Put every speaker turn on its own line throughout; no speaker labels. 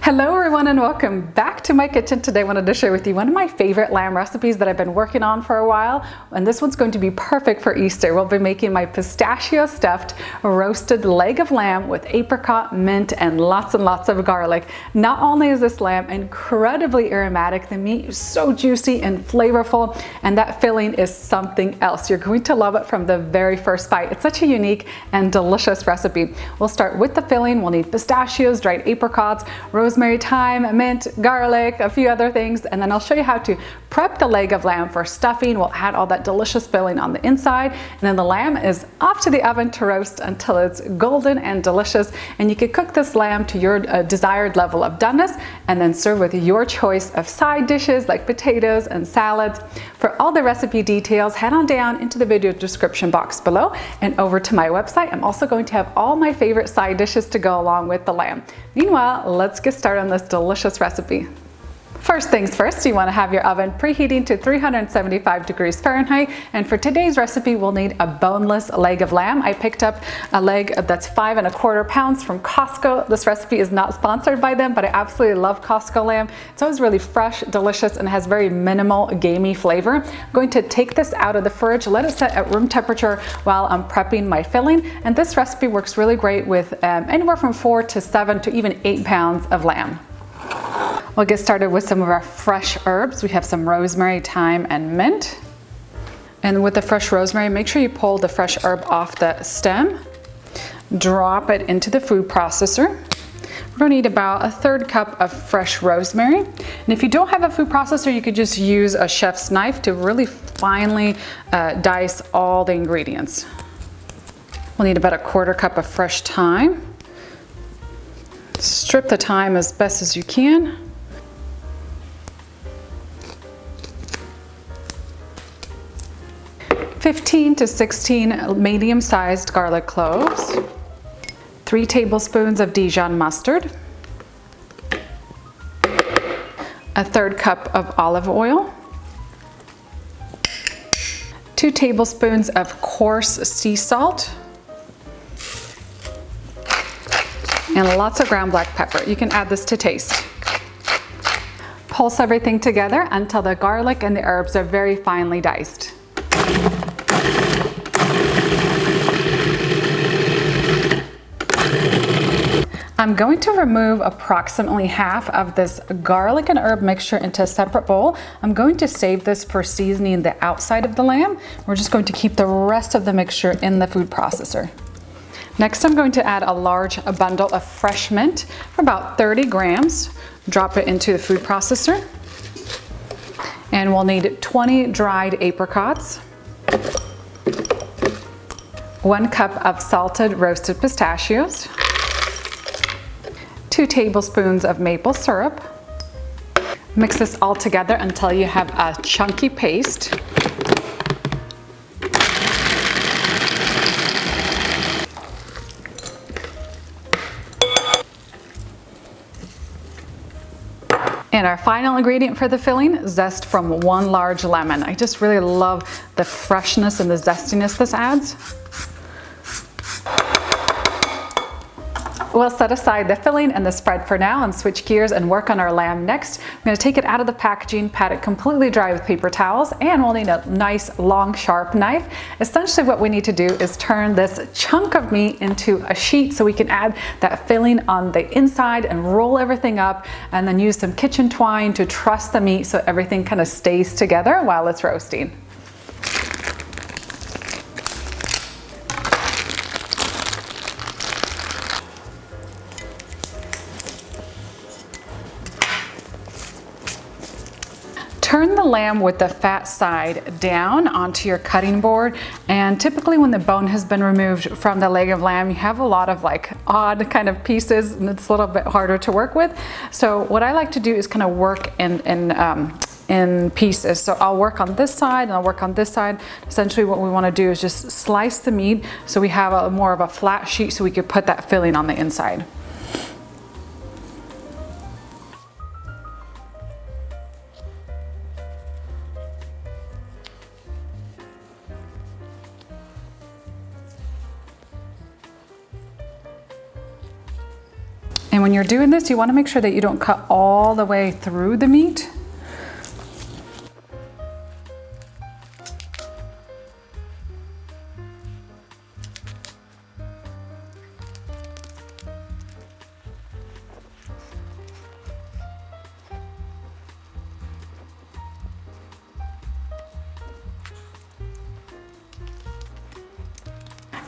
Hello everyone and welcome back to my kitchen. Today I wanted to share with you one of my favorite lamb recipes that I've been working on for a while, and this one's going to be perfect for Easter. We'll be making my pistachio stuffed roasted leg of lamb with apricot, mint, and lots of garlic. Not only is this lamb incredibly aromatic, the meat is so juicy and flavorful, and that filling is something else. You're going to love it from the very first bite. It's such a unique and delicious recipe. We'll start with the filling. We'll need pistachios, dried apricots, rosemary, thyme, mint, garlic, a few other things, and then I'll show you how to prep the leg of lamb for stuffing. We'll add all that delicious filling on the inside, and then the lamb is off to the oven to roast until it's golden and delicious. And you can cook this lamb to your desired level of doneness and then serve with your choice of side dishes like potatoes and salads. For all the recipe details, head on down into the video description box below and over to my website. I'm also going to have all my favorite side dishes to go along with the lamb. Meanwhile, let's get started on this delicious recipe. First things first, you want to have your oven preheating to 375 degrees Fahrenheit, and for today's recipe we'll need a boneless leg of lamb. I picked up a leg that's 5 1/4 pounds from Costco. This recipe is not sponsored by them, but I absolutely love Costco lamb. It's always really fresh, delicious, and has very minimal gamey flavor. I'm going to take this out of the fridge, let it set at room temperature while I'm prepping my filling, and this recipe works really great with anywhere from 4 to 7 to even 8 pounds of lamb. We'll get started with some of our fresh herbs. We have some rosemary, thyme, and mint. And with the fresh rosemary, make sure you pull the fresh herb off the stem. Drop it into the food processor. We're going to need about 1/3 cup of fresh rosemary. And if you don't have a food processor, you could just use a chef's knife to really finely dice all the ingredients. We'll need about 1/4 cup of fresh thyme. Strip the thyme as best as you can. (15 to 16 medium-sized garlic cloves, 3 tablespoons of Dijon mustard, 1/3 cup of olive oil, 2 tablespoons of coarse sea salt, and lots of ground black pepper. You can add this to taste. Pulse everything together until the garlic and the herbs are very finely diced. I'm going to remove approximately half of this garlic and herb mixture into a separate bowl. I'm going to save this for seasoning the outside of the lamb. We're just going to keep the rest of the mixture in the food processor. Next, I'm going to add a large bundle of fresh mint for about 30 grams. Drop it into the food processor. And we'll need 20 dried apricots, 1 cup of salted roasted pistachios, 2 tablespoons of maple syrup. Mix this all together until you have a chunky paste. And our final ingredient for the filling, zest from 1 large lemon. I just really love the freshness and the zestiness this adds. We'll set aside the filling and the spread for now and switch gears and work on our lamb next. I'm going to take it out of the packaging, pat it completely dry with paper towels, and we'll need a nice long sharp knife. Essentially what we need to do is turn this chunk of meat into a sheet so we can add that filling on the inside and roll everything up, and then use some kitchen twine to truss the meat so everything kind of stays together while it's roasting. Turn the lamb with the fat side down onto your cutting board, and typically when the bone has been removed from the leg of lamb, you have a lot of like odd kind of pieces, and it's a little bit harder to work with. So what I like to do is kind of work in pieces. So I'll work on this side and I'll work on this side. Essentially what we want to do is just slice the meat so we have more of a flat sheet so we can put that filling on the inside. when you're doing this, you want to make sure that you don't cut all the way through the meat.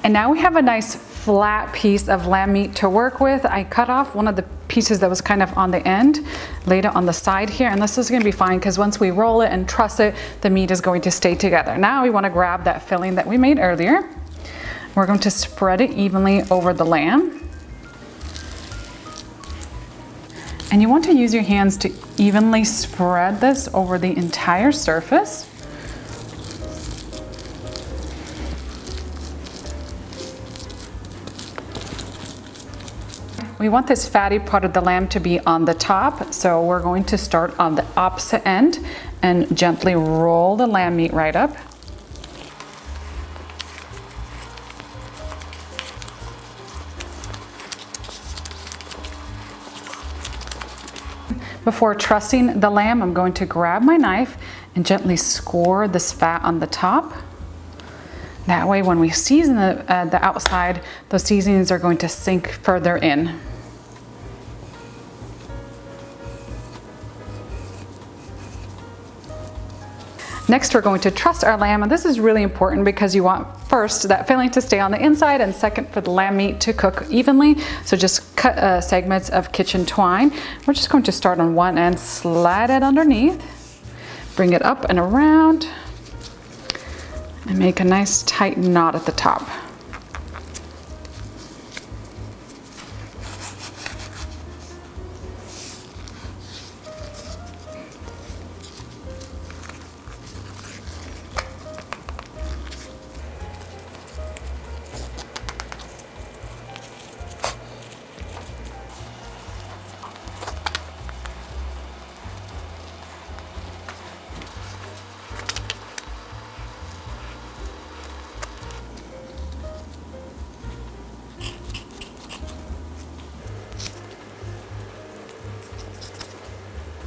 And now we have a nice flat piece of lamb meat to work with. I cut off one of the pieces that was kind of on the end, laid it on the side here, and this is going to be fine because once we roll it and truss it, the meat is going to stay together. Now we want to grab that filling that we made earlier. We're going to spread it evenly over the lamb. And you want to use your hands to evenly spread this over the entire surface. We want this fatty part of the lamb to be on the top, so we're going to start on the opposite end and gently roll the lamb meat right up. Before trussing the lamb, I'm going to grab my knife and gently score this fat on the top. That way when we season the outside, those seasonings are going to sink further in. Next, we're going to truss our lamb, and this is really important because you want first that filling to stay on the inside, and second for the lamb meat to cook evenly. So just cut segments of kitchen twine. We're just going to start on one end, slide it underneath, bring it up and around, and make a nice tight knot at the top.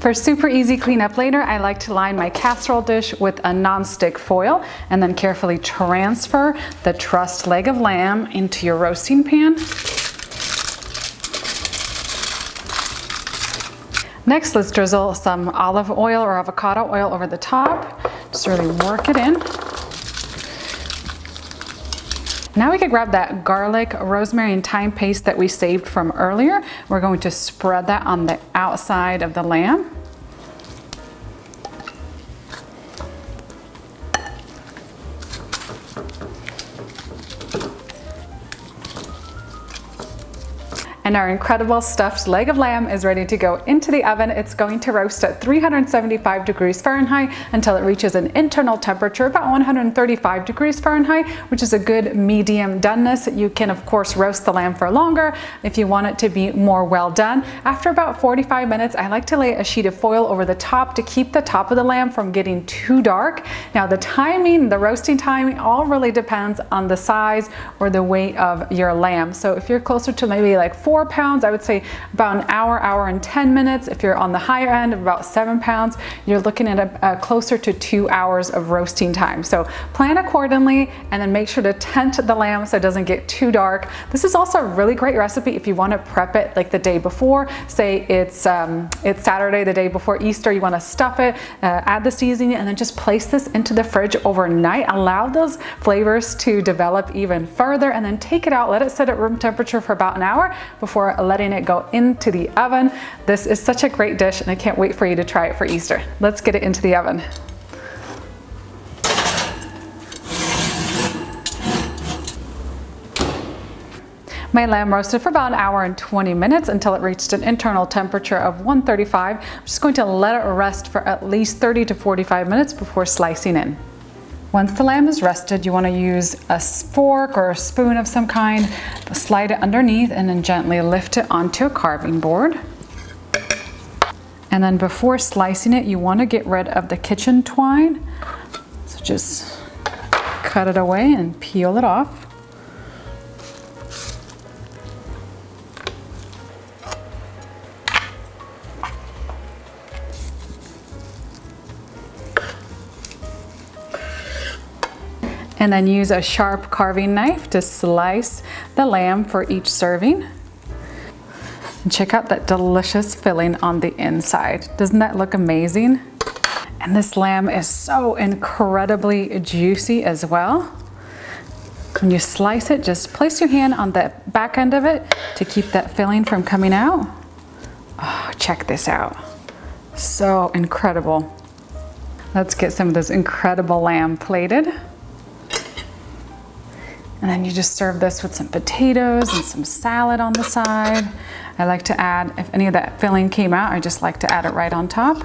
For super easy cleanup later, I like to line my casserole dish with a non-stick foil and then carefully transfer the trussed leg of lamb into your roasting pan. Next, let's drizzle some olive oil or avocado oil over the top. Just really work it in. Now we can grab that garlic, rosemary, and thyme paste that we saved from earlier. We're going to spread that on the outside of the lamb. And our incredible stuffed leg of lamb is ready to go into the oven. It's going to roast at 375 degrees Fahrenheit until it reaches an internal temperature about 135 degrees Fahrenheit, which is a good medium doneness. You can of course roast the lamb for longer if you want it to be more well done. After about 45 minutes, I like to lay a sheet of foil over the top to keep the top of the lamb from getting too dark. Now the timing, the roasting timing, all really depends on the size or the weight of your lamb. So if you're closer to maybe like 4 pounds, I would say about an hour, hour and 10 minutes. If you're on the higher end of about 7 pounds, you're looking at closer to 2 hours of roasting time. So plan accordingly and then make sure to tent the lamb so it doesn't get too dark. This is also a really great recipe if you want to prep it like the day before. Say it's Saturday, the day before Easter, you want to stuff it, add the seasoning, and then just place this into the fridge overnight. Allow those flavors to develop even further and then take it out, let it sit at room temperature for about an hour before letting it go into the oven. This is such a great dish and I can't wait for you to try it for Easter. Let's get it into the oven. My lamb roasted for about an hour and 20 minutes until it reached an internal temperature of 135. I'm just going to let it rest for at least 30 to 45 minutes before slicing in. Once the lamb is rested, you want to use a fork or a spoon of some kind, slide it underneath and then gently lift it onto a carving board. And then before slicing it, you want to get rid of the kitchen twine. So just cut it away and peel it off. And then use a sharp carving knife to slice the lamb for each serving. And check out that delicious filling on the inside. Doesn't that look amazing? And this lamb is so incredibly juicy as well. When you slice it, just place your hand on the back end of it to keep that filling from coming out. Oh, check this out. So incredible. Let's get some of this incredible lamb plated. And then you just serve this with some potatoes and some salad on the side. I like to add, if any of that filling came out, I just like to add it right on top.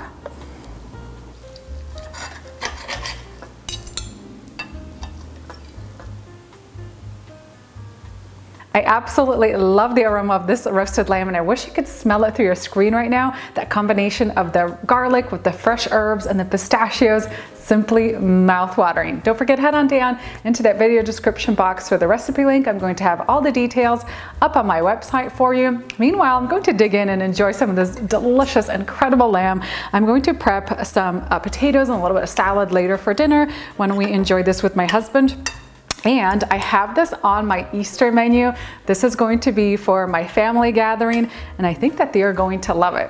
I absolutely love the aroma of this roasted lamb, and I wish you could smell it through your screen right now. That combination of the garlic with the fresh herbs and the pistachios, simply mouth-watering. Don't forget, head on down into that video description box for the recipe link. I'm going to have all the details up on my website for you. Meanwhile, I'm going to dig in and enjoy some of this delicious, incredible lamb. I'm going to prep some potatoes and a little bit of salad later for dinner when we enjoy this with my husband. And I have this on my Easter menu. This is going to be for my family gathering, and I think that they are going to love it.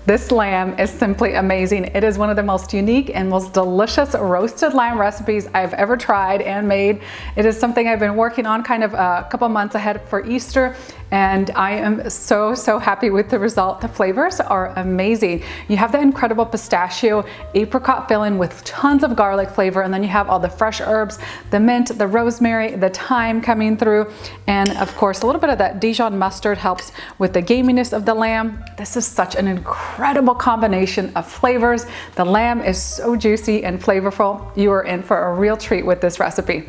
This lamb is simply amazing. It is one of the most unique and most delicious roasted lamb recipes I've ever tried and made. It is something I've been working on kind of a couple months ahead for Easter, and I am so happy with the result. The flavors are amazing. You have the incredible pistachio apricot filling with tons of garlic flavor, and then you have all the fresh herbs, the mint, the rosemary, the thyme coming through, and of course a little bit of that Dijon mustard helps with the gaminess of the lamb. This is such an incredible combination of flavors. The lamb is so juicy and flavorful. You are in for a real treat with this recipe.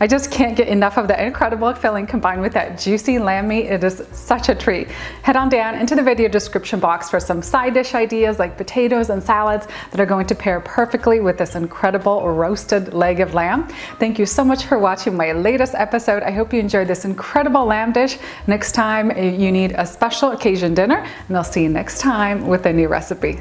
I just can't get enough of that incredible filling combined with that juicy lamb meat. It is such a treat. Head on down into the video description box for some side dish ideas like potatoes and salads that are going to pair perfectly with this incredible roasted leg of lamb. Thank you so much for watching my latest episode. I hope you enjoyed this incredible lamb dish. Next time you need a special occasion dinner, and I'll see you next time with a new recipe.